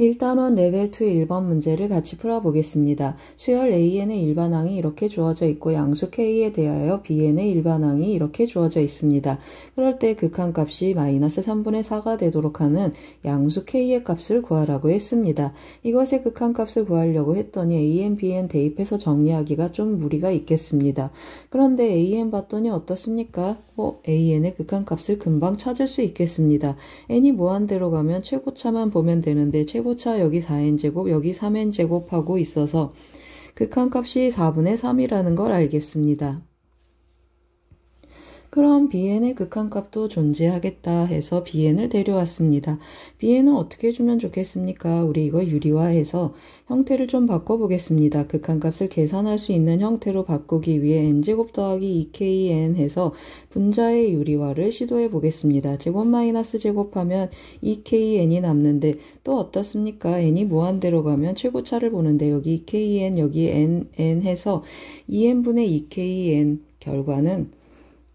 1단원 레벨 2 1번 문제를 같이 풀어보겠습니다. 수열 AN의 일반항이 이렇게 주어져 있고 양수 K에 대하여 BN의 일반항이 이렇게 주어져 있습니다. 그럴 때 극한값이 마이너스 3분의 4가 되도록 하는 양수 K의 값을 구하라고 했습니다. 이것의 극한값을 구하려고 했더니 AN, BN 대입해서 정리하기가 좀 무리가 있겠습니다. 그런데 AN 봤더니 어떻습니까? AN의 극한값을 금방 찾을 수 있겠습니다. n이 무한대로 가면 최고차만 보면 되는데 최고차 여기 4n제곱 여기 3n제곱 하고 있어서 극한값이 4분의 3이라는 걸 알겠습니다. 그럼 BN의 극한값도 존재하겠다 해서 BN을 데려왔습니다. BN은 어떻게 주면 좋겠습니까? 우리 이거 유리화해서 형태를 좀 바꿔보겠습니다. 극한값을 계산할 수 있는 형태로 바꾸기 위해 n제곱 더하기 2kn 해서 분자의 유리화를 시도해 보겠습니다. 제곱 마이너스 제곱하면 2kn이 남는데 또 어떻습니까? n이 무한대로 가면 최고차를 보는데 여기 2kn 여기 n 해서 2n분의 2kn 결과는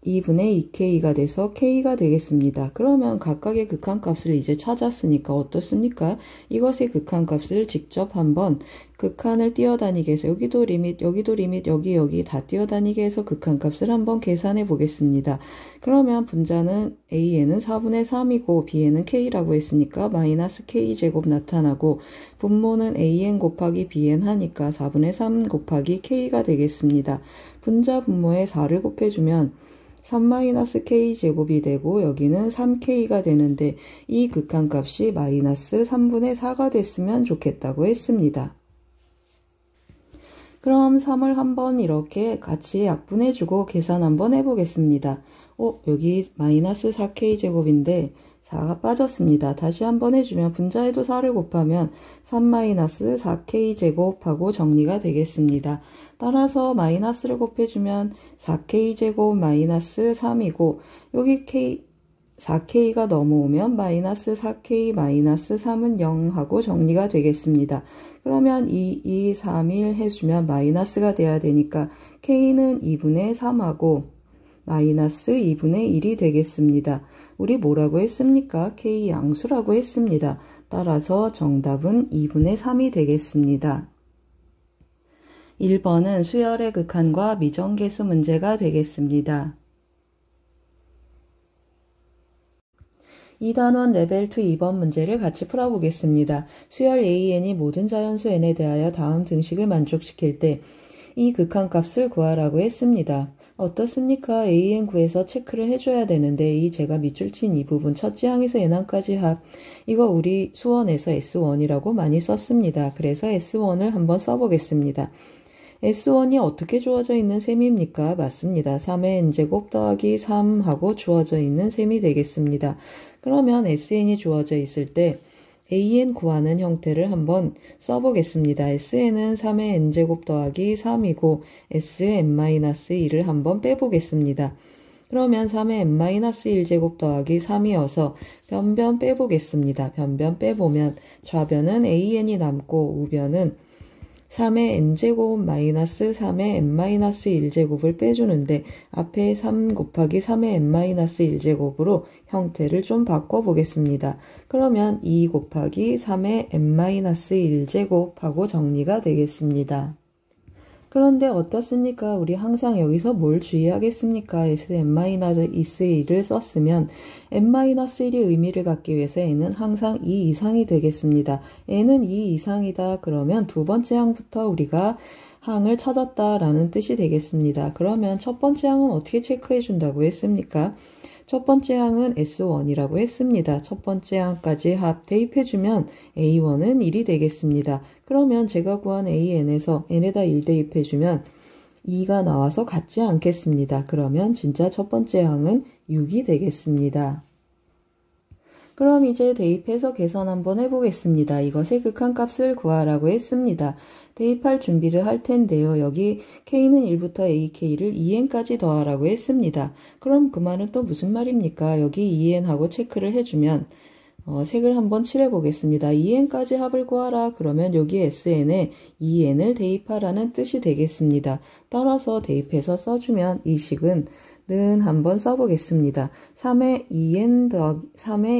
2분의 2k가 돼서 k가 되겠습니다. 그러면 각각의 극한값을 이제 찾았으니까 어떻습니까? 이것의 극한값을 직접 한번 극한을 뛰어다니게 해서 여기도 리밋, 여기도 리밋, 여기 다 뛰어다니게 해서 극한값을 한번 계산해 보겠습니다. 그러면 분자는 AN은 4분의 3이고 BN은 K라고 했으니까 마이너스 K제곱 나타나고 분모는 AN 곱하기 BN 하니까 4분의 3 곱하기 K가 되겠습니다. 분자 분모에 4를 곱해주면 3-K제곱이 되고 여기는 3K가 되는데 이 극한값이 마이너스 3분의 4가 됐으면 좋겠다고 했습니다. 그럼 3을 한번 이렇게 같이 약분해주고 계산 한번 해보겠습니다. 여기 마이너스 4K제곱인데 4가 빠졌습니다. 다시 한번 해주면 분자에도 4를 곱하면 3-4K제곱하고 정리가 되겠습니다. 따라서 마이너스를 곱해주면 4K제곱 마이너스 3이고 여기 4K가 넘어오면 마이너스 4K 마이너스 3은 0 하고 정리가 되겠습니다. 그러면 2, 3, 1 해주면 마이너스가 돼야 되니까 K는 2분의 3하고 마이너스 2분의 1이 되겠습니다. 우리 뭐라고 했습니까? K 양수라고 했습니다. 따라서 정답은 2분의 3이 되겠습니다. 1번은 수열의 극한과 미정계수 문제가 되겠습니다. 2단원 레벨 2 2번 문제를 같이 풀어보겠습니다. 수열 AN이 모든 자연수 N에 대하여 다음 등식을 만족시킬 때 이 극한값을 구하라고 했습니다. 어떻습니까? AN 구해서 체크를 해줘야 되는데 제가 밑줄 친 이 부분 첫째 항에서 n항까지 합 이거 우리 수원에서 S1이라고 많이 썼습니다. 그래서 S1을 한번 써보겠습니다. S1이 어떻게 주어져 있는 셈입니까? 맞습니다. 3의 n제곱 더하기 3 하고 주어져 있는 셈이 되겠습니다. 그러면 SN이 주어져 있을 때 AN 구하는 형태를 한번 써보겠습니다. SN은 3의 n제곱 더하기 3이고 SN-1을 한번 빼보겠습니다. 그러면 3의 n-1제곱 더하기 3이어서 변변 빼보겠습니다. 변변 빼보면 좌변은 AN이 남고 우변은 3의 n제곱 마이너스 3의 n-1제곱을 빼주는데 앞에 3 곱하기 3의 n-1제곱으로 형태를 좀 바꿔보겠습니다. 그러면 2 곱하기 3의 n-1제곱 하고 정리가 되겠습니다. 그런데 어떻습니까? 우리 항상 여기서 뭘 주의하겠습니까? Sn-1을 썼으면 n-1이 의미를 갖기 위해서 n은 항상 2 이상이 되겠습니다. n은 2 이상이다. 그러면 두 번째 항부터 우리가 항을 찾았다라는 뜻이 되겠습니다. 그러면 첫 번째 항은 어떻게 체크해 준다고 했습니까? 첫 번째 항은 S1이라고 했습니다. 첫 번째 항까지 합 대입해주면 A1은 1이 되겠습니다. 그러면 제가 구한 AN에서 n에다 1 대입해주면 2가 나와서 같지 않겠습니다. 그러면 진짜 첫 번째 항은 6이 되겠습니다. 그럼 이제 대입해서 계산 한번 해보겠습니다. 이것의 극한값을 구하라고 했습니다. 대입할 준비를 할 텐데요. 여기 K는 1부터 AK를 2n까지 더하라고 했습니다. 그럼 그 말은 또 무슨 말입니까? 여기 2n하고 체크를 해주면 색을 한번 칠해보겠습니다. 2n까지 합을 구하라. 그러면 여기 SN에 2n을 대입하라는 뜻이 되겠습니다. 따라서 대입해서 써주면 이 식은 는 한번 써보겠습니다. 3의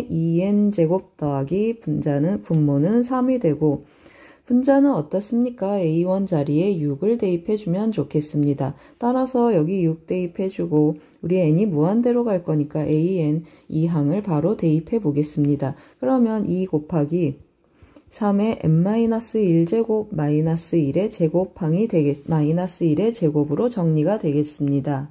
2n 제곱 더하기 분모는 3이 되고, 분자는 어떻습니까? A1 자리에 6을 대입해주면 좋겠습니다. 따라서 여기 6 대입해주고 우리 n이 무한대로 갈 거니까 an 2항을 바로 대입해 보겠습니다. 그러면 2 곱하기 3의 n-1제곱 마이너스 1의 제곱항이 마이너스 1의 제곱으로 정리가 되겠습니다.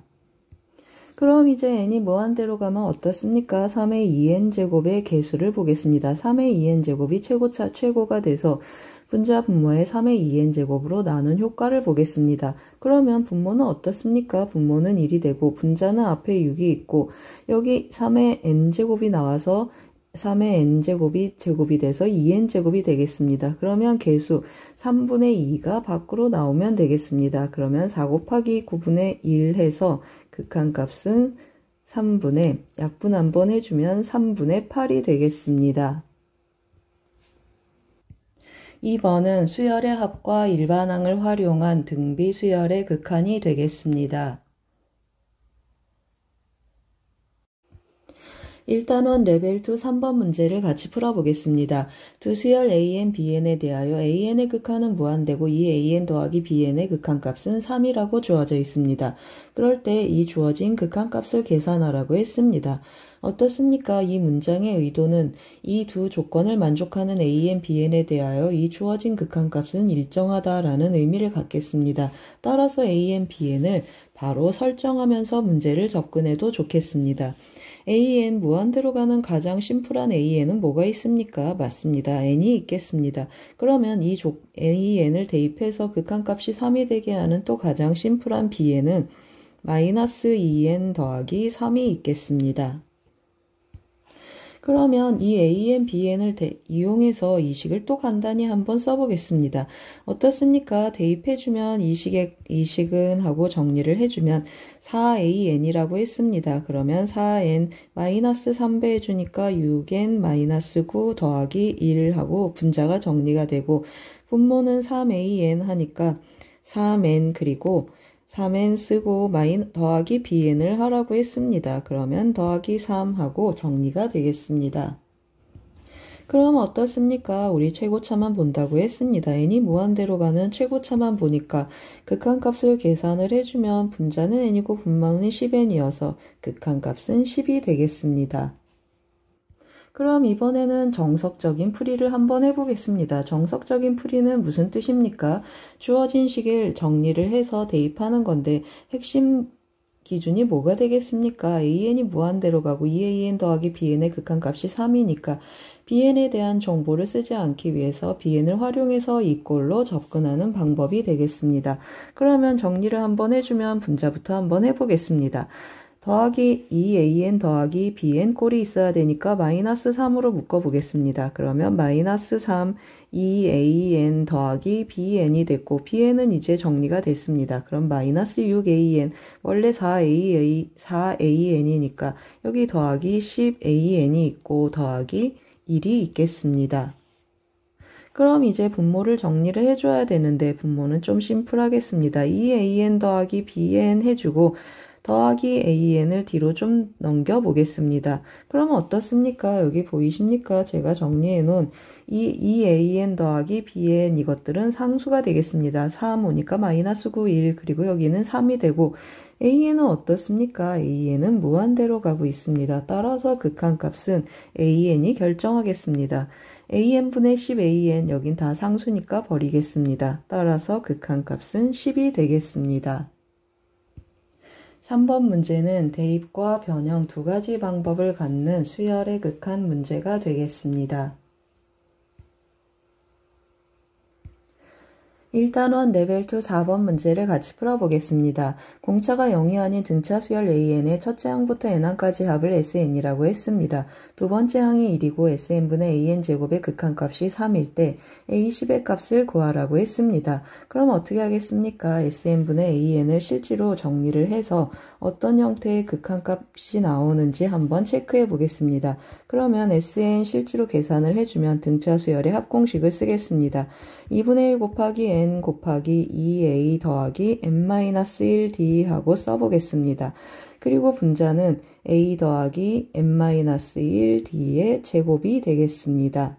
그럼 이제 n이 무한대로 가면 어떻습니까? 3의 2n제곱의 개수를 보겠습니다. 3의 2n제곱이 최고가 돼서 분자 분모의 3의 2n제곱으로 나눈 효과를 보겠습니다. 그러면 분모는 어떻습니까? 분모는 1이 되고 분자는 앞에 6이 있고 여기 3의 n제곱이 나와서 3의 n제곱이 제곱이 돼서 2n제곱이 되겠습니다. 그러면 개수 3분의 2가 밖으로 나오면 되겠습니다. 그러면 4 곱하기 9분의 1 해서 극한값은 3분의 약분 한번 해주면 3분의 8이 되겠습니다. 2번은 수열의 합과 일반항을 활용한 등비 수열의 극한이 되겠습니다. 1단원 레벨 2 3번 문제를 같이 풀어보겠습니다. 두 수열 AN, BN에 대하여 AN의 극한은 무한대고 이 AN 더하기 BN의 극한값은 3이라고 주어져 있습니다. 그럴 때 이 주어진 극한값을 계산하라고 했습니다. 어떻습니까? 이 문장의 의도는 이 두 조건을 만족하는 AN, BN에 대하여 이 주어진 극한값은 일정하다라는 의미를 갖겠습니다. 따라서 AN, BN을 바로 설정하면서 문제를 접근해도 좋겠습니다. AN 무한대로 가는 가장 심플한 AN은 뭐가 있습니까? 맞습니다. n이 있겠습니다. 그러면 이 AN을 대입해서 극한값이 3이 되게 하는 또 가장 심플한 BN은 마이너스 2n 더하기 3이 있겠습니다. 그러면 이 AN, BN을 이용해서 이 식을 또 간단히 한번 써보겠습니다. 어떻습니까? 대입해주면 이 식은 하고 정리를 해주면 4AN이라고 했습니다. 그러면 4N 마이너스 3배 해주니까 6N 마이너스 9 더하기 1 하고 분자가 정리가 되고 분모는 3AN 하니까 3N 그리고 3n 쓰고 더하기 bn을 하라고 했습니다. 그러면 더하기 3하고 정리가 되겠습니다. 그럼 어떻습니까? 우리 최고차만 본다고 했습니다. n이 무한대로 가는 최고차만 보니까 극한값을 계산을 해주면 분자는 n이고 분모는 10n이어서 극한값은 10이 되겠습니다. 그럼 이번에는 정석적인 풀이를 한번 해보겠습니다. 정석적인 풀이는 무슨 뜻입니까? 주어진 식을 정리를 해서 대입하는 건데 핵심 기준이 뭐가 되겠습니까? AN이 무한대로 가고 2AN 더하기 BN의 극한값이 3이니까 BN에 대한 정보를 쓰지 않기 위해서 BN을 활용해서 이 꼴로 접근하는 방법이 되겠습니다. 그러면 정리를 한번 해주면 분자부터 한번 해보겠습니다. 더하기 2AN 더하기 BN 꼴이 있어야 되니까 마이너스 3으로 묶어보겠습니다. 그러면 마이너스 3 2AN 더하기 BN이 됐고 BN은 이제 정리가 됐습니다. 그럼 마이너스 6AN 원래 4AN이니까 여기 더하기 10AN이 있고 더하기 1이 있겠습니다. 그럼 이제 분모를 정리를 해줘야 되는데 분모는 좀 심플하겠습니다. 2AN 더하기 BN 해주고 더하기 AN을 뒤로 좀 넘겨보겠습니다. 그러면 어떻습니까? 여기 보이십니까? 제가 정리해 놓은 이 2AN 더하기 BN 이것들은 상수가 되겠습니다. 3 오니까 마이너스 9, 1 그리고 여기는 3이 되고 AN은 어떻습니까? AN은 무한대로 가고 있습니다. 따라서 극한값은 AN이 결정하겠습니다. AN분의 10AN 여긴 다 상수니까 버리겠습니다. 따라서 극한값은 10이 되겠습니다. 3번 문제는 대입과 변형 두 가지 방법을 갖는 수열의 극한 문제가 되겠습니다. 1단원 레벨 2 4번 문제를 같이 풀어보겠습니다. 공차가 0이 아닌 등차 수열 AN의 첫째 항부터 n항까지 합을 SN이라고 했습니다. 두 번째 항이 1이고 SN분의 AN제곱의 극한값이 3일 때 A10의 값을 구하라고 했습니다. 그럼 어떻게 하겠습니까? SN분의 AN을 실제로 정리를 해서 어떤 형태의 극한값이 나오는지 한번 체크해 보겠습니다. 그러면 SN 실제로 계산을 해주면 등차 수열의 합공식을 쓰겠습니다. 2분의 1 곱하기 n n 곱하기 2a 더하기 n-1d 하고 써보겠습니다. 그리고 분자는 a 더하기 n-1d의 제곱이 되겠습니다.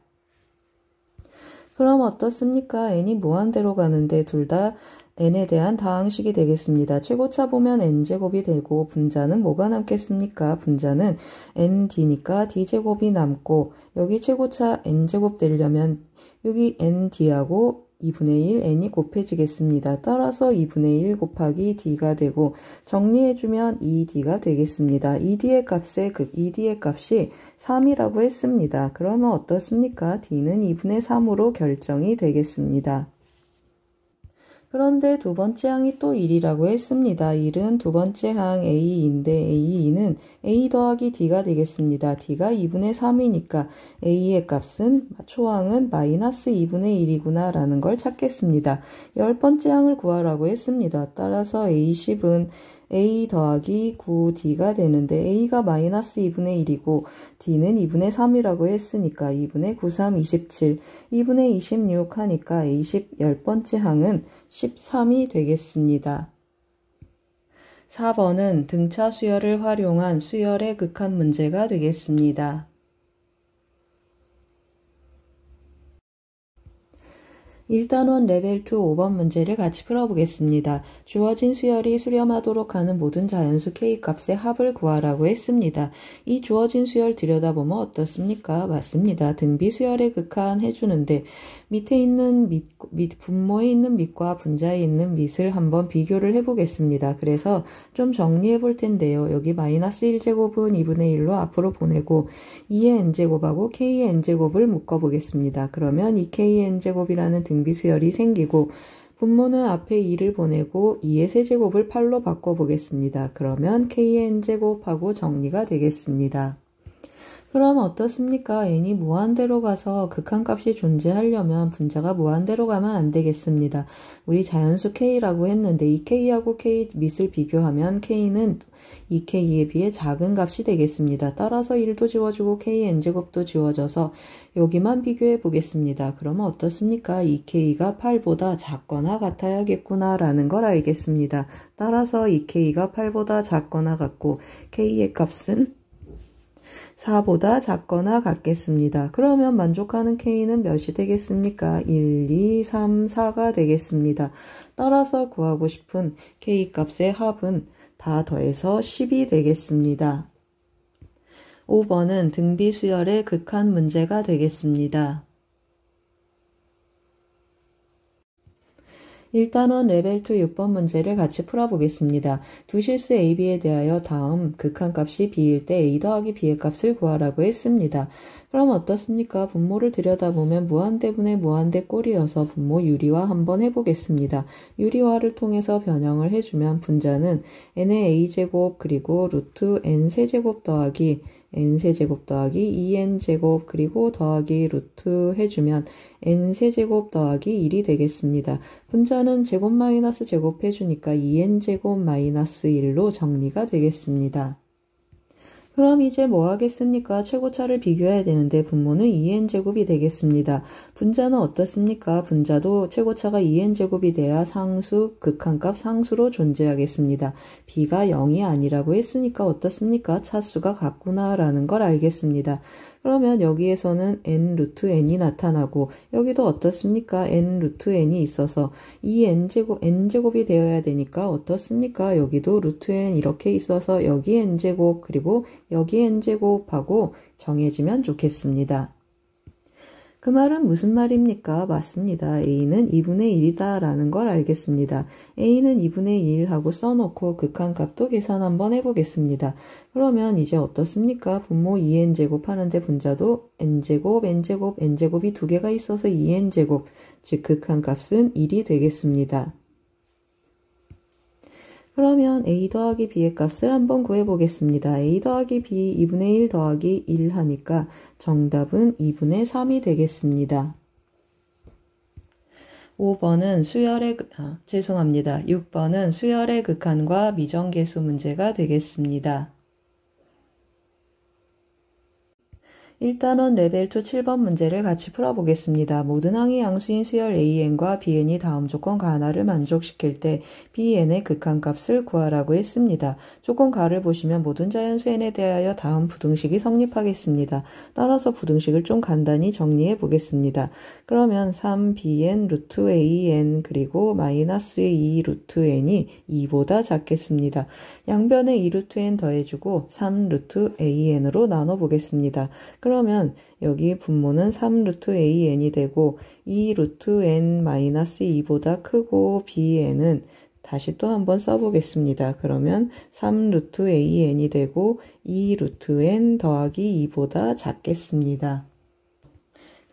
그럼 어떻습니까? n이 무한대로 가는데 둘 다 n에 대한 다항식이 되겠습니다. 최고차 보면 n제곱이 되고 분자는 뭐가 남겠습니까? 분자는 nd니까 d제곱이 남고 여기 최고차 n제곱 되려면 여기 nd하고 2분의 1 n이 곱해지겠습니다. 따라서 2분의 1 곱하기 d가 되고 정리해주면 2d가 되겠습니다. 2d의 값이 3이라고 했습니다. 그러면 어떻습니까? d는 2분의 3으로 결정이 되겠습니다. 그런데 두 번째 항이 또 1이라고 했습니다. 1은 두 번째 항 a인데 a2는 a 더하기 d가 되겠습니다. d가 2분의 3이니까 a의 값은 초항은 마이너스 2분의 1이구나 라는 걸 찾겠습니다. 열 번째 항을 구하라고 했습니다. 따라서 a10은 a 더하기 9d가 되는데 a가 마이너스 2분의 1이고 d는 2분의 3이라고 했으니까 2분의 9, 3, 27, 2분의 26 하니까 a10 열번째 항은 13이 되겠습니다. 4번은 등차 수열을 활용한 수열의 극한 문제가 되겠습니다. 1단원 레벨 2 5번 문제를 같이 풀어보겠습니다. 주어진 수열이 수렴하도록 하는 모든 자연수 K값의 합을 구하라고 했습니다. 이 주어진 수열 들여다보면 어떻습니까? 맞습니다. 등비 수열의 극한 해주는데 밑에 있는 분모에 있는 밑과 분자에 있는 밑을 한번 비교를 해보겠습니다. 그래서 좀 정리해 볼 텐데요. 여기 마이너스 1제곱은 2분의 1로 앞으로 보내고 2의 n제곱하고 k의 n제곱을 묶어보겠습니다. 그러면 이 k의 n제곱이라는 등비수열이 생기고 분모는 앞에 2를 보내고 2의 세제곱을 8로 바꿔보겠습니다. 그러면 k의 n제곱하고 정리가 되겠습니다. 그럼 어떻습니까? n이 무한대로 가서 극한값이 존재하려면 분자가 무한대로 가면 안 되겠습니다. 우리 자연수 k라고 했는데 이 k하고 k 밑을 비교하면 k는 이 k에 비해 작은 값이 되겠습니다. 따라서 1도 지워주고 k n제곱도 지워져서 여기만 비교해 보겠습니다. 그러면 어떻습니까? 이 k가 8보다 작거나 같아야겠구나 라는 걸 알겠습니다. 따라서 이 k가 8보다 작거나 같고 k의 값은 4보다 작거나 같겠습니다. 그러면 만족하는 k는 몇이 되겠습니까? 1, 2, 3, 4가 되겠습니다. 따라서 구하고 싶은 k 값의 합은 다 더해서 10이 되겠습니다. 5번은 등비수열의 극한 문제가 되겠습니다. 1단원 레벨 2 6번 문제를 같이 풀어보겠습니다. 두 실수 a, b에 대하여 다음 극한값이 b일 때 a 더하기 b의 값을 구하라고 했습니다. 그럼 어떻습니까? 분모를 들여다보면 무한대분의 무한대 꼴이어서 분모 유리화 한번 해보겠습니다. 유리화를 통해서 변형을 해주면 분자는 n의 a제곱 그리고 루트 n세제곱 더하기 n세제곱 더하기 2n제곱 그리고 더하기 루트 해주면 n세제곱 더하기 1이 되겠습니다. 분자는 제곱 마이너스 제곱 해주니까 2n제곱 마이너스 1로 정리가 되겠습니다. 그럼 이제 뭐 하겠습니까? 최고차를 비교해야 되는데 분모는 2n제곱이 되겠습니다. 분자는 어떻습니까? 분자도 최고차가 2n제곱이 돼야 상수, 극한값 상수로 존재하겠습니다. b가 0이 아니라고 했으니까 어떻습니까? 차수가 같구나 라는 걸 알겠습니다. 그러면 여기에서는 n 루트 n이 나타나고 여기도 어떻습니까? n 루트 n이 있어서 이 n제곱이 되어야 되니까 어떻습니까? 여기도 루트 n 이렇게 있어서 여기 n제곱 그리고 여기 n제곱하고 정해지면 좋겠습니다. 그 말은 무슨 말입니까? 맞습니다. a는 2분의 1이다 라는 걸 알겠습니다. a는 2분의 1 하고 써놓고 극한값도 계산 한번 해보겠습니다. 그러면 이제 어떻습니까? 분모 2n제곱 하는데 분자도 n제곱, n제곱, n제곱이 두 개가 있어서 2n제곱, 즉 극한값은 1이 되겠습니다. 그러면 a 더하기 b의 값을 한번 구해보겠습니다. a 더하기 b 2분의 1 더하기 1 하니까 정답은 2분의 3이 되겠습니다. 6번은 수열의 극한과 미정계수 문제가 되겠습니다. 1단원 레벨 2 7번 문제를 같이 풀어보겠습니다. 모든 항이 양수인 수열 AN과 BN이 다음 조건 가하나를 만족시킬 때 BN의 극한값을 구하라고 했습니다. 조건 가를 보시면 모든 자연수 N에 대하여 다음 부등식이 성립하겠습니다. 따라서 부등식을 좀 간단히 정리해 보겠습니다. 그러면 3BN 루트 AN 그리고 마이너스 2 루트 N이 2보다 작겠습니다. 양변에 2 루트 N 더해주고 3 루트 AN으로 나눠보겠습니다. 그러면 여기 분모는 3 루트 AN이 되고 2 루트 N 마이너스 2보다 크고 BN은 다시 또 한번 써보겠습니다. 그러면 3 루트 AN이 되고 2 루트 N 더하기 2보다 작겠습니다.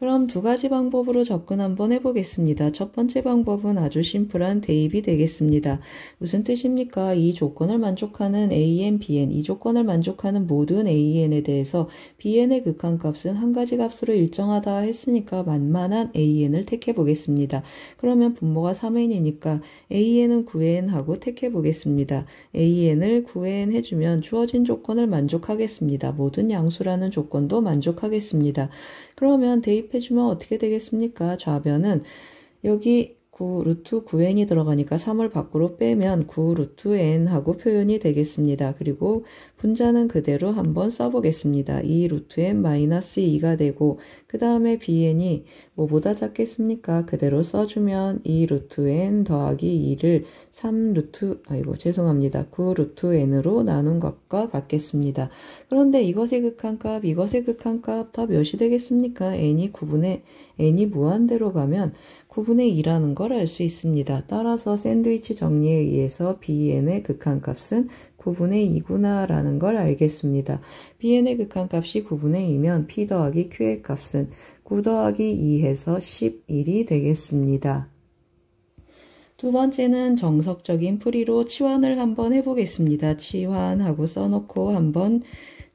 그럼 두 가지 방법으로 접근 한번 해보겠습니다. 첫 번째 방법은 아주 심플한 대입이 되겠습니다. 무슨 뜻입니까? 이 조건을 만족하는 AN, BN, 이 조건을 만족하는 모든 AN에 대해서 BN의 극한값은 한 가지 값으로 일정하다 했으니까 만만한 AN을 택해 보겠습니다. 그러면 분모가 3N이니까 AN은 9N 하고 택해 보겠습니다. AN을 9N 해주면 주어진 조건을 만족하겠습니다. 모든 양수라는 조건도 만족하겠습니다. 그러면 대입해주면 어떻게 되겠습니까? 좌변은 여기 9 루트 9n이 들어가니까 3을 밖으로 빼면 9 루트 n 하고 표현이 되겠습니다. 그리고 분자는 그대로 한번 써보겠습니다. 2 루트 n 마이너스 2가 되고 그 다음에 bn이 뭐보다 작겠습니까? 그대로 써주면 2 루트 n 더하기 2를 3 루트 9 루트 n으로 나눈 것과 같겠습니다. 그런데 이것의 극한값, 이것의 극한값 다 몇이 되겠습니까? n이 무한대로 가면 9분의 2라는 걸 알 수 있습니다. 따라서 샌드위치 정리에 의해서 bn의 극한값은 9분의 2구나 라는 걸 알겠습니다. bn의 극한값이 9분의 2면 p 더하기 q의 값은 9 더하기 2 해서 11이 되겠습니다. 두 번째는 정석적인 풀이로 치환을 한번 해보겠습니다. 치환하고 써놓고 한번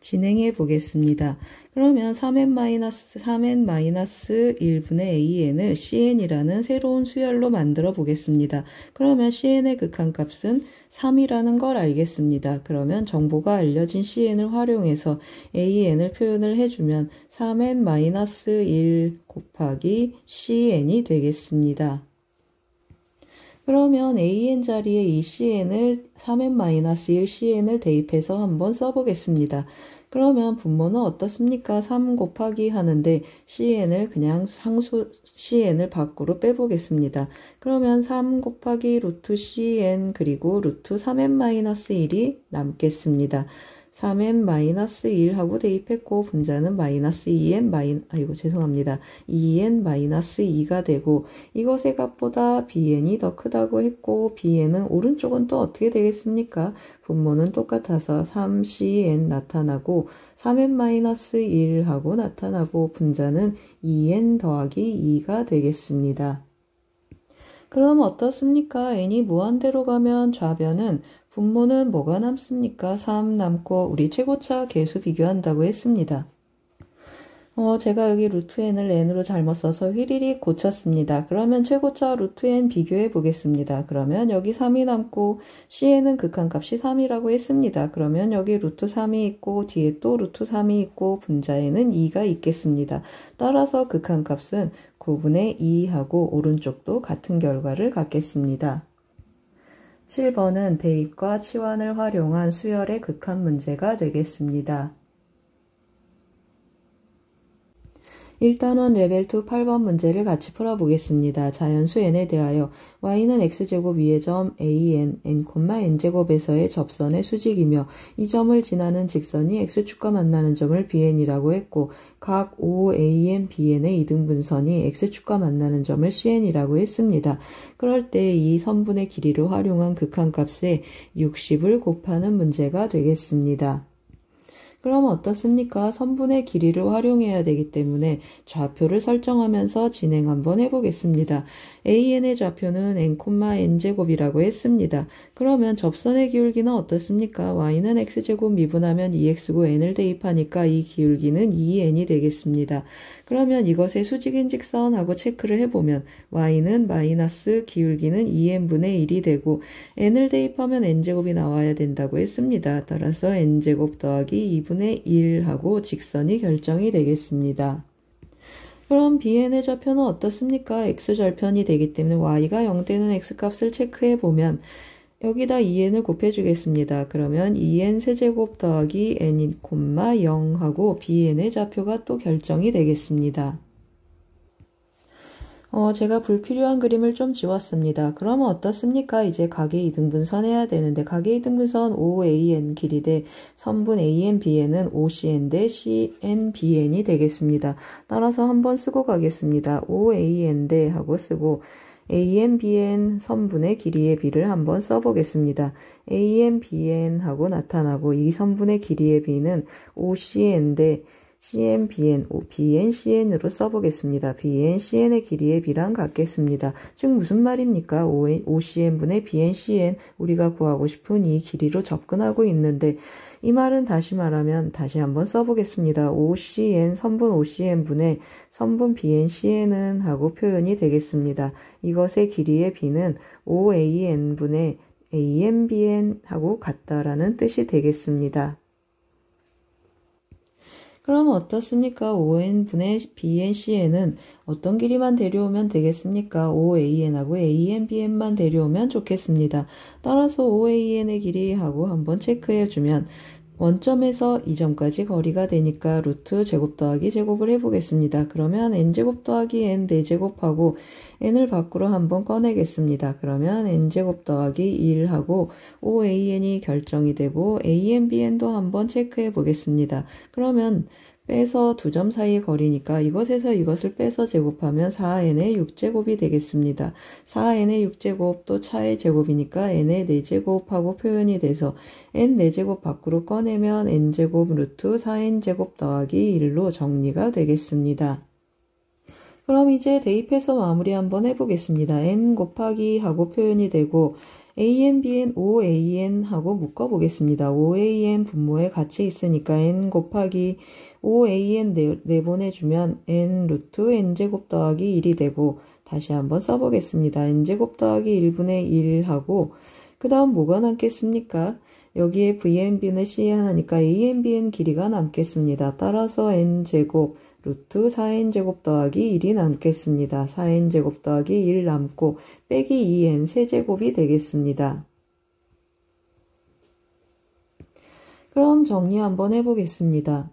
진행해 보겠습니다. 그러면 3n-1분의 an을 cn이라는 새로운 수열로 만들어 보겠습니다. 그러면 cn의 극한값은 3이라는 걸 알겠습니다. 그러면 정보가 알려진 cn을 활용해서 an을 표현을 해주면 3n-1 곱하기 cn이 되겠습니다. 그러면 an 자리에 이 cn을 3n-1 cn을 대입해서 한번 써보겠습니다. 그러면 분모는 어떻습니까? 3 곱하기 하는데 cn을 그냥 상수 cn을 밖으로 빼보겠습니다. 그러면 3 곱하기 루트 cn 그리고 루트 3n-1이 남겠습니다. 3n-1 하고 대입했고 분자는 마이너스 2n-2가 되고 이것의 값보다 bn이 더 크다고 했고 bn은 오른쪽은 또 어떻게 되겠습니까? 분모는 똑같아서 3cn 나타나고 3n-1 하고 나타나고 분자는 2n 더하기 2가 되겠습니다. 그럼 어떻습니까? n이 무한대로 가면 좌변은 분모는 뭐가 남습니까? 3 남고 우리 최고차 계수 비교한다고 했습니다. 제가 여기 루트 n을 n으로 잘못 써서 휘리릭 고쳤습니다. 그러면 최고차 루트 n 비교해 보겠습니다. 그러면 여기 3이 남고 cn은 극한값이 3이라고 했습니다. 그러면 여기 루트 3이 있고 뒤에 또 루트 3이 있고 분자에는 2가 있겠습니다. 따라서 극한값은 9분의 2하고 오른쪽도 같은 결과를 갖겠습니다. 7번은 대입과 치환을 활용한 수열의 극한 문제가 되겠습니다. 1단원 레벨 2 8번 문제를 같이 풀어보겠습니다. 자연수 n에 대하여 y는 x제곱 위의 점 an, n,n제곱에서의 접선의 수직이며 이 점을 지나는 직선이 x축과 만나는 점을 bn이라고 했고 각 OAN, BN의 이등분선이 x축과 만나는 점을 cn이라고 했습니다. 그럴 때 이 선분의 길이를 활용한 극한값에 60을 곱하는 문제가 되겠습니다. 그럼 어떻습니까? 선분의 길이를 활용해야 되기 때문에 좌표를 설정하면서 진행 한번 해보겠습니다. AN의 좌표는 n,n제곱이라고 했습니다. 그러면 접선의 기울기는 어떻습니까? y는 x제곱 미분하면 2x고 n을 대입하니까 이 기울기는 2n이 되겠습니다. 그러면 이것의 수직인 직선하고 체크를 해보면 y는 마이너스 기울기는 2n분의 1이 되고 n을 대입하면 n제곱이 나와야 된다고 했습니다. 따라서 n제곱 더하기 2분의 1하고 직선이 결정이 되겠습니다. 그럼 bn의 좌표는 어떻습니까? x절편이 되기 때문에 y가 0되는 x값을 체크해보면 여기다 2n을 곱해주겠습니다. 그러면 2n 세제곱 더하기 n, 0하고 bn의 좌표가 또 결정이 되겠습니다. 제가 불필요한 그림을 좀 지웠습니다. 그러면 어떻습니까? 이제 각의 이등분선 해야 되는데 각의 이등분선 OAN 길이 대 선분 ANBN은 OCN 대 CNBN이 되겠습니다. 따라서 한번 쓰고 가겠습니다. OAN 대 하고 쓰고 ANBN 선분의 길이의 b를 한번 써보겠습니다. ANBN 하고 나타나고 이 선분의 길이의 b는 OCN 대 CNBN, BNCN으로 써보겠습니다. BNCN의 길이의 b랑 같겠습니다. 즉 무슨 말입니까? OCN분의 BNCN 우리가 구하고 싶은 이 길이로 접근하고 있는데 이 말은 다시 말하면 다시 한번 써보겠습니다. OCN, 선분 OCN분의 선분 BNCN은 하고 표현이 되겠습니다. 이것의 길이의 b는 OAN분의 ANBN 하고 같다라는 뜻이 되겠습니다. 그럼 어떻습니까? ON분의 BNCN은 어떤 길이만 데려오면 되겠습니까? OAN하고 ANBN만 데려오면 좋겠습니다. 따라서 OAN의 길이하고 한번 체크해주면 원점에서 이 점까지 거리가 되니까 루트 제곱 더하기 제곱을 해보겠습니다. 그러면 n제곱 더하기 n 4제곱하고 n을 밖으로 한번 꺼내겠습니다. 그러면 n제곱 더하기 1하고 OAN이 결정이 되고 ANBN도 한번 체크해 보겠습니다. 그러면 빼서 두 점 사이의 거리니까 이것에서 이것을 빼서 제곱하면 4n의 6제곱이 되겠습니다. 4n의 6제곱 또 차의 제곱이니까 n의 4제곱하고 표현이 돼서 n 4제곱 밖으로 꺼내면 n제곱 루트 4n제곱 더하기 1로 정리가 되겠습니다. 그럼 이제 대입해서 마무리 한번 해보겠습니다. n 곱하기 하고 표현이 되고 AN, BN, OAN 하고 묶어보겠습니다. OAN 분모에 같이 있으니까 n 곱하기 OAN 내보내주면 n 루트 n제곱 더하기 1이 되고 다시 한번 써보겠습니다. n제곱 더하기 1분의 1 하고 그 다음 뭐가 남겠습니까? 여기에 VNB는 CN 하니까 ANBN 길이가 남겠습니다. 따라서 n제곱 루트 4n제곱 더하기 1이 남겠습니다. 4n제곱 더하기 1 남고 빼기 2n 세제곱이 되겠습니다. 그럼 정리 한번 해보겠습니다.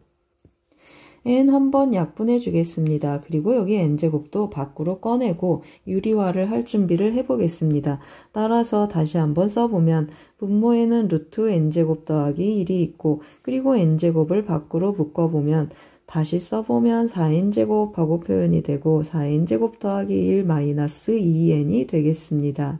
n 한번 약분해 주겠습니다. 그리고 여기 n제곱도 밖으로 꺼내고 유리화를 할 준비를 해보겠습니다. 따라서 다시 한번 써보면 분모에는 루트 n제곱 더하기 1이 있고 그리고 n제곱을 밖으로 묶어보면 다시 써보면 4n제곱하고 표현이 되고 4n제곱 더하기 1 마이너스 2n이 되겠습니다.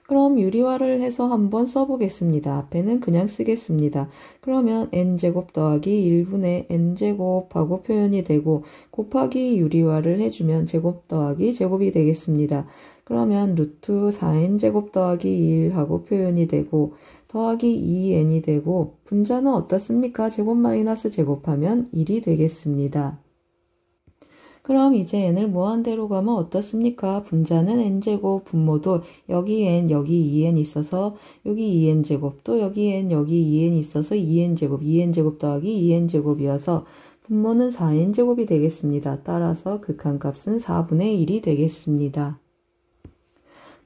그럼 유리화를 해서 한번 써보겠습니다. 앞에는 그냥 쓰겠습니다. 그러면 n제곱 더하기 1분의 n제곱하고 표현이 되고 곱하기 유리화를 해주면 제곱 더하기 제곱이 되겠습니다. 그러면 루트 4n제곱 더하기 1하고 표현이 되고 더하기 2n이 되고 분자는 어떻습니까? 제곱 마이너스 제곱하면 1이 되겠습니다. 그럼 이제 n을 무한대로 가면 어떻습니까? 분자는 n제곱, 분모도 여기 n, 여기 2n 있어서 여기 2n제곱, 또 여기 n, 여기 2n 있어서 2n제곱, 2n제곱 더하기 2n제곱이어서 분모는 4n제곱이 되겠습니다. 따라서 극한값은 4분의 1이 되겠습니다.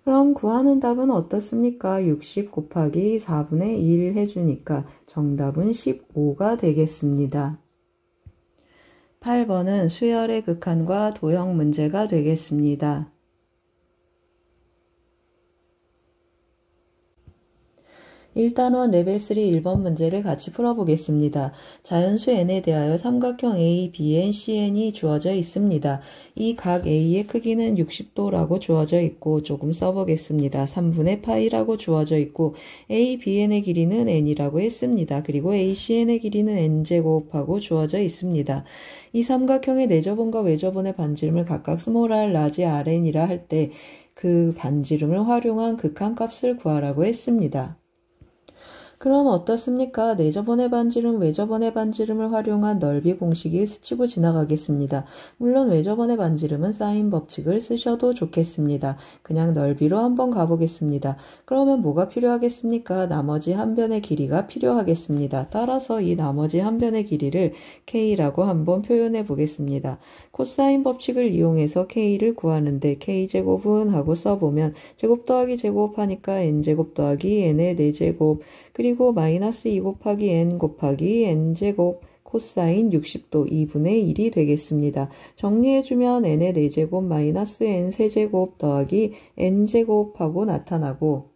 그럼 구하는 답은 어떻습니까? 60 곱하기 4분의 1 해주니까 정답은 15가 되겠습니다. 8번은 수열의 극한과 도형 문제가 되겠습니다. 1단원 레벨 3 1번 문제를 같이 풀어보겠습니다. 자연수 n에 대하여 삼각형 A, BN, CN이 주어져 있습니다. 이 각 A의 크기는 60도라고 주어져 있고 조금 써보겠습니다. 3분의 파이라고 주어져 있고 A, BN의 길이는 n이라고 했습니다. 그리고 A, CN의 길이는 n제곱하고 주어져 있습니다. 이 삼각형의 내저분과 외저분의 반지름을 각각 스몰 r, 라지 rn이라 할 때 그 반지름을 활용한 극한값을 구하라고 했습니다. 그럼 어떻습니까? 내저번의 반지름, 외저번의 반지름을 활용한 넓이 공식이 스치고 지나가겠습니다. 물론 외저번의 반지름은 사인 법칙을 쓰셔도 좋겠습니다. 그냥 넓이로 한번 가보겠습니다. 그러면 뭐가 필요하겠습니까? 나머지 한 변의 길이가 필요하겠습니다. 따라서 이 나머지 한 변의 길이를 K라고 한번 표현해 보겠습니다. 코사인 법칙을 이용해서 K를 구하는데 K제곱은 하고 써보면 제곱 더하기 제곱 하니까 N제곱 더하기 N의 4제곱 그리고 마이너스 2 곱하기 N 곱하기 N제곱 코사인 60도 2분의 1이 되겠습니다. 정리해주면 N의 4제곱 마이너스 N 세제곱 더하기 N제곱 하고 나타나고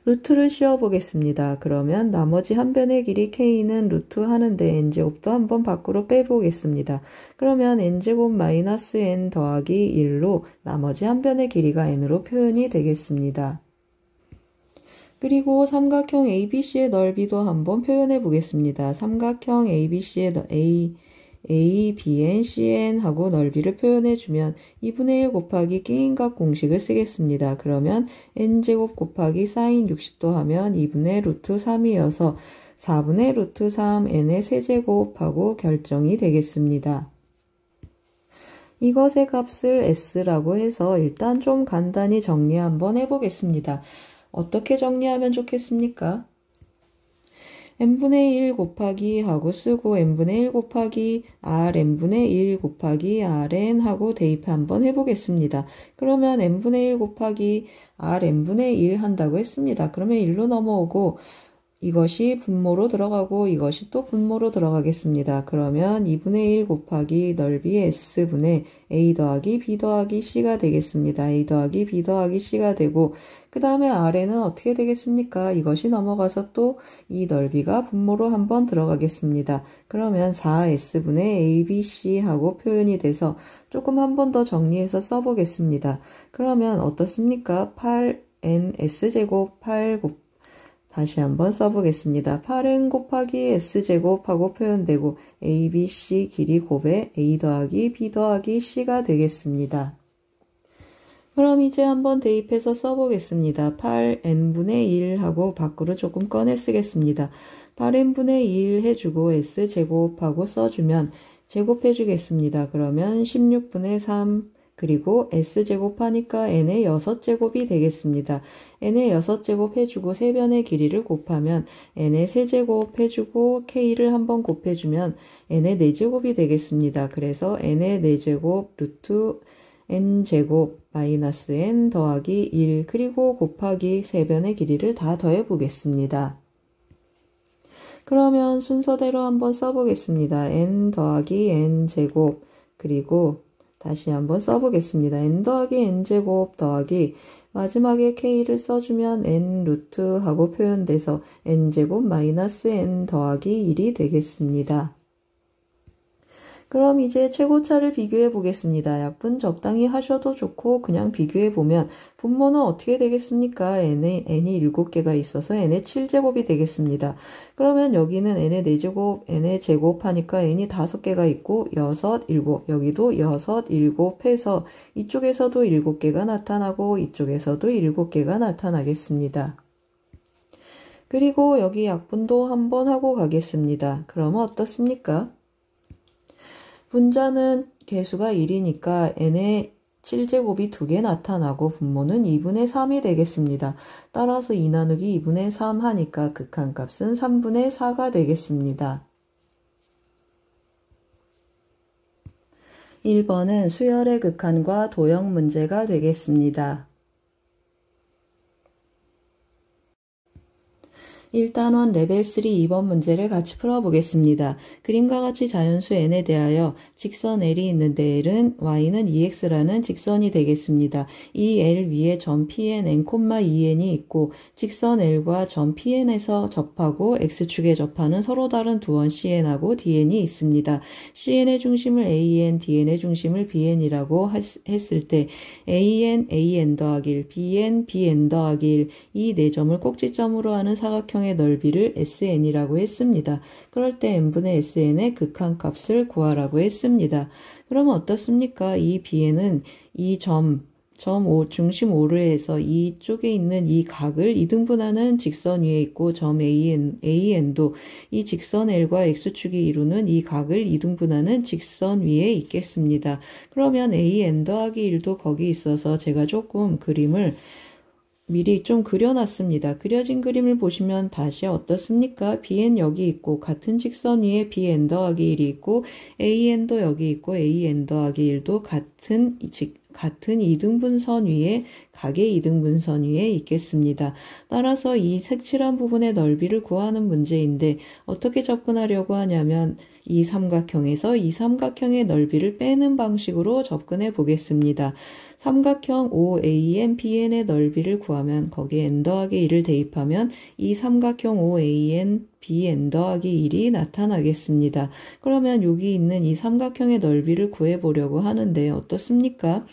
루트를 씌워보겠습니다. 그러면 나머지 한 변의 길이 K는 루트 하는데 N제곱도 한번 밖으로 빼보겠습니다. 그러면 N제곱 마이너스 N 더하기 1로 나머지 한 변의 길이가 N으로 표현이 되겠습니다. 그리고 삼각형 ABC의 넓이도 한번 표현해 보겠습니다. 삼각형 ABC의 A, BN, CN 하고 넓이를 표현해주면 2분의 1 곱하기 끼인각 공식을 쓰겠습니다. 그러면 N제곱 곱하기 사인 60도 하면 2분의 루트 3이어서 4분의 루트 3 N의 세제곱 하고 결정이 되겠습니다. 이것의 값을 S라고 해서 일단 좀 간단히 정리 한번 해보겠습니다. 어떻게 정리하면 좋겠습니까? n분의 1 곱하기 하고 쓰고 n분의 1 곱하기 r n분의 1 곱하기 rn 하고 대입 한번 해보겠습니다. 그러면 n분의 1 곱하기 r n분의 1 한다고 했습니다. 그러면 1로 넘어오고 이것이 분모로 들어가고 이것이 또 분모로 들어가겠습니다. 그러면 2분의 1 곱하기 넓이 S분의 A 더하기 B 더하기 C가 되겠습니다. A 더하기 B 더하기 C가 되고 그 다음에 아래는 어떻게 되겠습니까? 이것이 넘어가서 또 이 넓이가 분모로 한번 들어가겠습니다. 그러면 4S분의 ABC 하고 표현이 돼서 조금 한 번 더 정리해서 써보겠습니다. 그러면 어떻습니까? 8NS제곱 8 다시 한번 써보겠습니다. 8n 곱하기 s제곱하고 표현되고 a, b, c 길이 곱해 a 더하기 b 더하기 c가 되겠습니다. 그럼 이제 한번 대입해서 써보겠습니다. 8n분의 1 하고 밖으로 조금 꺼내 쓰겠습니다. 8n분의 1 해주고 s제곱하고 써주면 제곱해주겠습니다. 그러면 16분의 3 그리고 s제곱하니까 n의 6제곱이 되겠습니다. n의 6제곱 해주고 세변의 길이를 곱하면 n의 세제곱 해주고 k를 한번 곱해주면 n의 4제곱이 되겠습니다. 그래서 n의 4제곱 루트 n제곱 마이너스 n 더하기 1 그리고 곱하기 세변의 길이를 다 더해 보겠습니다. 그러면 순서대로 한번 써보겠습니다. n 더하기 n제곱 그리고 다시 한번 써보겠습니다. n 더하기 n제곱 더하기 마지막에 k를 써주면 n 루트 하고 표현돼서 n제곱 마이너스 n 더하기 1이 되겠습니다. 그럼 이제 최고차를 비교해 보겠습니다. 약분 적당히 하셔도 좋고 그냥 비교해 보면 분모는 어떻게 되겠습니까? n이 7개가 있어서 n의 7제곱이 되겠습니다. 그러면 여기는 n의 4제곱, n의 제곱하니까 n이 5개가 있고 6, 7, 여기도 6, 7 해서 이쪽에서도 7개가 나타나고 이쪽에서도 7개가 나타나겠습니다. 그리고 여기 약분도 한번 하고 가겠습니다. 그러면 어떻습니까? 분자는 개수가 1이니까 n의 7제곱이 2개 나타나고 분모는 2분의 3이 되겠습니다. 따라서 2 나누기 2분의 3 하니까 극한값은 3분의 4가 되겠습니다. 1번은 수열의 극한과 도형 문제가 되겠습니다. 1단원 레벨 3 2번 문제를 같이 풀어보겠습니다. 그림과 같이 자연수 n에 대하여 직선 L이 있는데 L은 y는 2x라는 직선이 되겠습니다. 이 L 위에 점 Pn n, 2n이 있고 직선 L과 점 Pn에서 접하고 x축에 접하는 서로 다른 두 원 CN하고 DN이 있습니다. CN의 중심을 AN, DN의 중심을 BN이라고 했을 때 AN, AN 더하기 1, BN, BN 더하기 1 이 네 점을 꼭지점으로 하는 사각형 의 넓이를 SN이라고 했습니다. 그럴 때 n분의 SN의 극한값을 구하라고 했습니다. 그러면 어떻습니까? 이 BN은 이 점 점 5, 중심 5를 해서 이쪽에 있는 이 각을 이등분하는 직선 위에 있고 점 AN도 이 직선 L과 X축이 이루는 이 각을 이등분하는 직선 위에 있겠습니다. 그러면 AN 더하기 1도 거기 있어서 제가 조금 그림을 미리 좀 그려놨습니다. 그려진 그림을 보시면 다시 어떻습니까? BN 여기 있고 같은 직선 위에 BN 더하기 1이 있고 AN도 여기 있고 AN 더하기 1도 같은 이등분선 위에 각의 이등분선 위에 있겠습니다. 따라서 이 색칠한 부분의 넓이를 구하는 문제인데 어떻게 접근하려고 하냐면 이 삼각형에서 이 삼각형의 넓이를 빼는 방식으로 접근해 보겠습니다. 삼각형 OAN, BN의 넓이를 구하면 거기에 n 더하기 1을 대입하면 이 삼각형 OAN, BN 더하기 1이 나타나겠습니다. 그러면 여기 있는 이 삼각형의 넓이를 구해보려고 하는데 어떻습니까?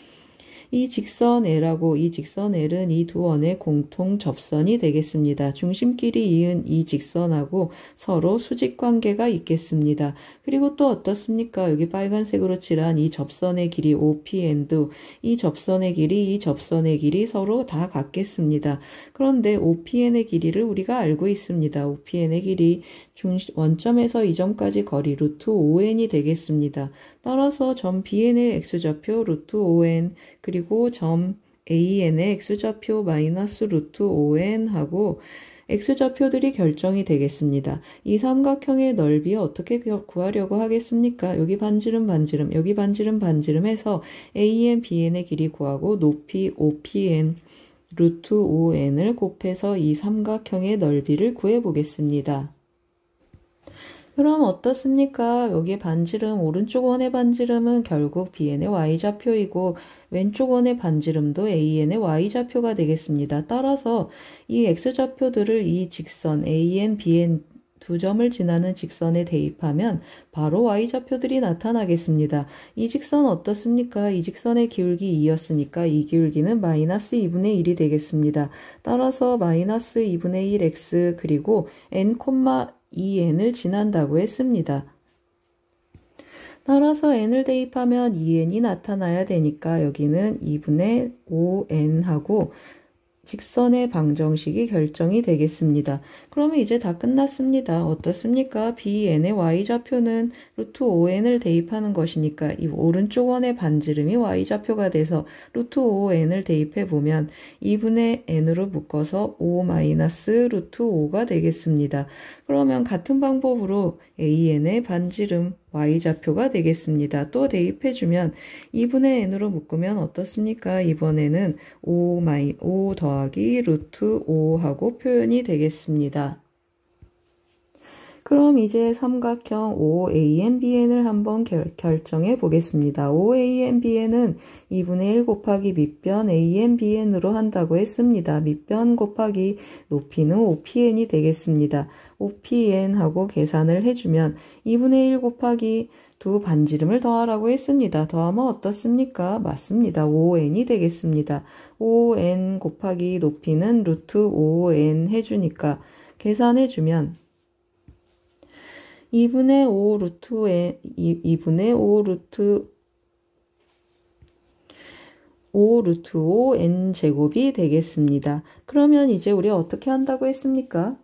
이 직선 L하고 이 직선 L은 이 두 원의 공통 접선이 되겠습니다. 중심끼리 이은 이 직선하고 서로 수직관계가 있겠습니다. 그리고 또 어떻습니까? 여기 빨간색으로 칠한 이 접선의 길이 OPN도 이 접선의 길이 서로 다 같겠습니다. 그런데 OPN의 길이를 우리가 알고 있습니다. OPN의 길이 원점에서 이 점까지 거리 루트 5n이 되겠습니다. 따라서 점 BN의 x좌표 루트 5n 그리고 점 AN의 x좌표 마이너스 루트 5n 하고 x좌표들이 결정이 되겠습니다. 이 삼각형의 넓이 어떻게 구하려고 하겠습니까? 여기 반지름, 여기 반지름 해서 AN, BN의 길이 구하고 높이 OPN 루트 5n을 곱해서 이 삼각형의 넓이를 구해보겠습니다. 그럼 어떻습니까? 여기 반지름, 오른쪽 원의 반지름은 결국 BN의 y좌표이고 왼쪽 원의 반지름도 AN의 y좌표가 되겠습니다. 따라서 이 x좌표들을 이 직선 AN, BN 두 점을 지나는 직선에 대입하면 바로 y좌표들이 나타나겠습니다. 이 직선 어떻습니까? 이 직선의 기울기 2였으니까 이 기울기는 마이너스 2분의 1이 되겠습니다. 따라서 마이너스 2분의 1x 그리고 n, 2n을 지난다고 했습니다. 따라서 n을 대입하면 2n이 나타나야 되니까 여기는 2분의 5n 하고 직선의 방정식이 결정이 되겠습니다. 그러면 이제 다 끝났습니다. 어떻습니까? BN의 y좌표는 루트 5n을 대입하는 것이니까 이 오른쪽 원의 반지름이 y좌표가 돼서 루트 5n을 대입해보면 2분의 n으로 묶어서 5 마이너스 루트 5가 되겠습니다. 그러면 같은 방법으로 AN의 반지름 y좌표가 되겠습니다. 또 대입해주면 2분의 n으로 묶으면 어떻습니까? 이번에는 5 더하기 루트 5하고 표현이 되겠습니다. 그럼 이제 삼각형 OANBN을 한번 결정해 보겠습니다. OANBN은 2분의 1 곱하기 밑변 ANBN으로 한다고 했습니다. 밑변 곱하기 높이는 OPN이 되겠습니다. OPN하고 계산을 해주면 2분의 1 곱하기 두 반지름을 더하라고 했습니다. 더하면 어떻습니까? 맞습니다. 5n이 되겠습니다. 5n 곱하기 높이는 루트 5n 해주니까 계산해주면 2분의 5 루트 5 n 제곱이 되겠습니다. 그러면 이제 우리 어떻게 한다고 했습니까?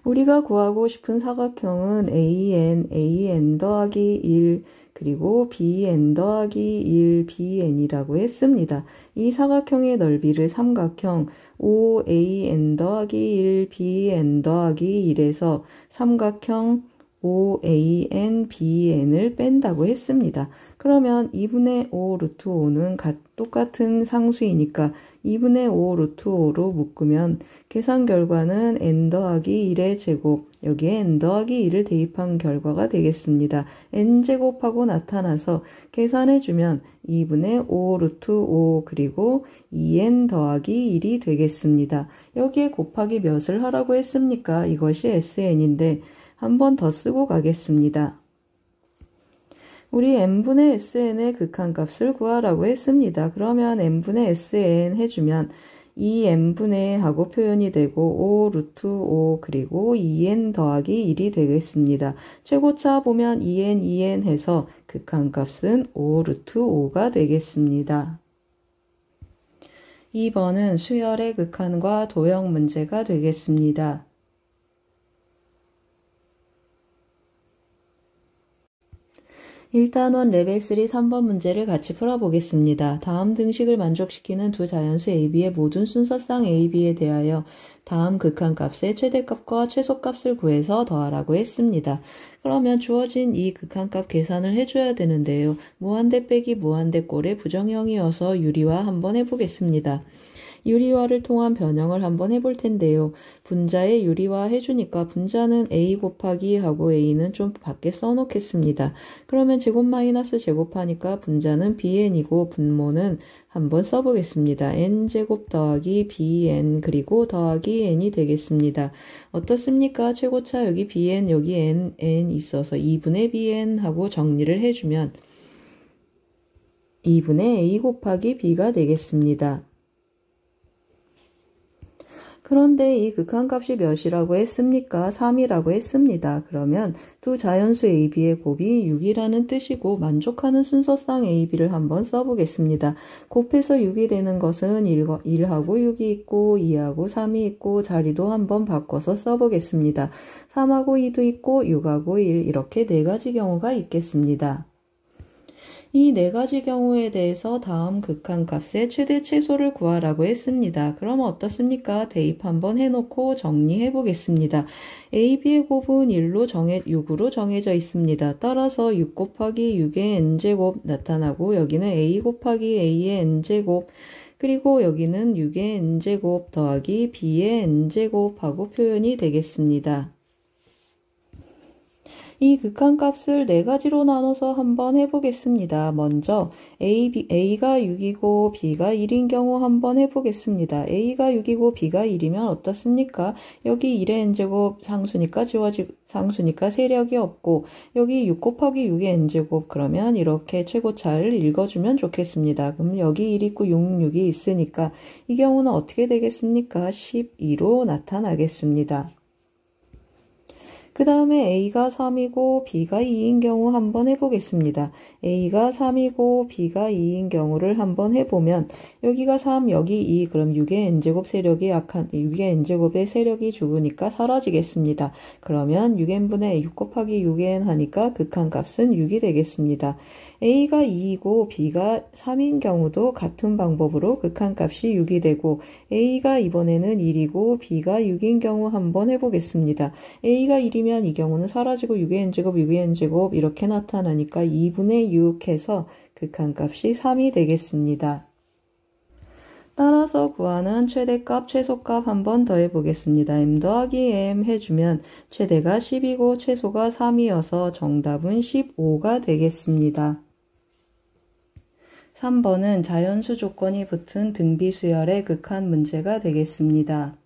우리가 구하고 싶은 사각형은 AN 더하기 1 그리고 BN 더하기 1 BN이라고 했습니다. 이 사각형의 넓이를 삼각형 OAN 더하기 1 BN 더하기 1에서 삼각형 OAN BN을 뺀다고 했습니다. 그러면 2분의 5 루트 5는 똑같은 상수이니까 2분의 5 루트 5로 묶으면 계산 결과는 n 더하기 1의 제곱, 여기에 n 더하기 1을 대입한 결과가 되겠습니다. n제곱하고 나타나서 계산해주면 2분의 5 루트 5 그리고 2n 더하기 1이 되겠습니다. 여기에 곱하기 몇을 하라고 했습니까? 이것이 SN인데 한 번 더 쓰고 가겠습니다. 우리 n분의 SN의 극한값을 구하라고 했습니다. 그러면 n분의 SN 해주면 2n분의 하고 표현이 되고 5 루트 5 그리고 2n 더하기 1이 되겠습니다. 최고차 보면 2n 해서 극한값은 5 루트 5가 되겠습니다. 2번은 수열의 극한과 도형 문제가 되겠습니다. 1단원 레벨 3 3번 문제를 같이 풀어보겠습니다. 다음 등식을 만족시키는 두 자연수 AB의 모든 순서상 AB에 대하여 다음 극한값의 최대값과 최소값을 구해서 더하라고 했습니다. 그러면 주어진 이 극한값 계산을 해줘야 되는데요. 무한대 빼기 무한대 꼴의 부정형이어서 유리화 한번 해보겠습니다. 유리화를 통한 변형을 한번 해볼 텐데요. 분자에 유리화 해주니까 분자는 a 곱하기 하고 a는 좀 밖에 써놓겠습니다. 그러면 제곱 마이너스 제곱하니까 분자는 bn이고 분모는 한번 써보겠습니다. n제곱 더하기 bn 그리고 더하기 n이 되겠습니다. 어떻습니까? 최고차 여기 bn 여기 n 있어서 2분의 bn 하고 정리를 해주면 2분의 a 곱하기 b가 되겠습니다. 그런데 이 극한값이 몇이라고 했습니까? 3이라고 했습니다. 그러면 두 자연수 AB의 곱이 6이라는 뜻이고 만족하는 순서상 AB를 한번 써보겠습니다. 곱해서 6이 되는 것은 1하고 6이 있고 2하고 3이 있고 자리도 한번 바꿔서 써보겠습니다. 3하고 2도 있고 6하고 1 이렇게 네 가지 경우가 있겠습니다. 이 네 가지 경우에 대해서 다음 극한값의 최대 최소를 구하라고 했습니다. 그럼 어떻습니까? 대입 한번 해놓고 정리해 보겠습니다. AB의 곱은 6으로 정해져 있습니다. 따라서 6 곱하기 6의 n제곱 나타나고 여기는 a 곱하기 a의 n제곱 그리고 여기는 6의 n제곱 더하기 b의 n제곱하고 표현이 되겠습니다. 이 극한값을 네 가지로 나눠서 한번 해보겠습니다. 먼저 A가 6이고 B가 1인 경우 한번 해보겠습니다. A가 6이고 B가 1이면 어떻습니까? 여기 1의 n제곱 상수니까 상수니까 세력이 없고 여기 6 곱하기 6의 n제곱 그러면 이렇게 최고차를 읽어주면 좋겠습니다. 그럼 여기 1 있고 6이 있으니까 이 경우는 어떻게 되겠습니까? 12로 나타나겠습니다. 그 다음에 A가 3이고 B가 2인 경우 한번 해보겠습니다. A가 3이고 B가 2인 경우를 한번 해보면 여기가 3, 여기 2, 그럼 6의 n제곱 세력이 6의 n제곱의 세력이 죽으니까 사라지겠습니다. 그러면 6n분의 6 곱하기 6n 하니까 극한값은 6이 되겠습니다. A가 2이고 B가 3인 경우도 같은 방법으로 극한값이 6이 되고 A가 이번에는 1이고 B가 6인 경우 한번 해보겠습니다. A가 1이면 이 경우는 사라지고 6의 n제곱 6의 n제곱 이렇게 나타나니까 2분의 6 해서 극한값이 3이 되겠습니다. 따라서 구하는 최대값, 최소값 한번 더 해보겠습니다. m 더하기 m 해주면 최대가 10이고 최소가 3이어서 정답은 15가 되겠습니다. 3번은 자연수 조건이 붙은 등비수열의 극한 문제가 되겠습니다.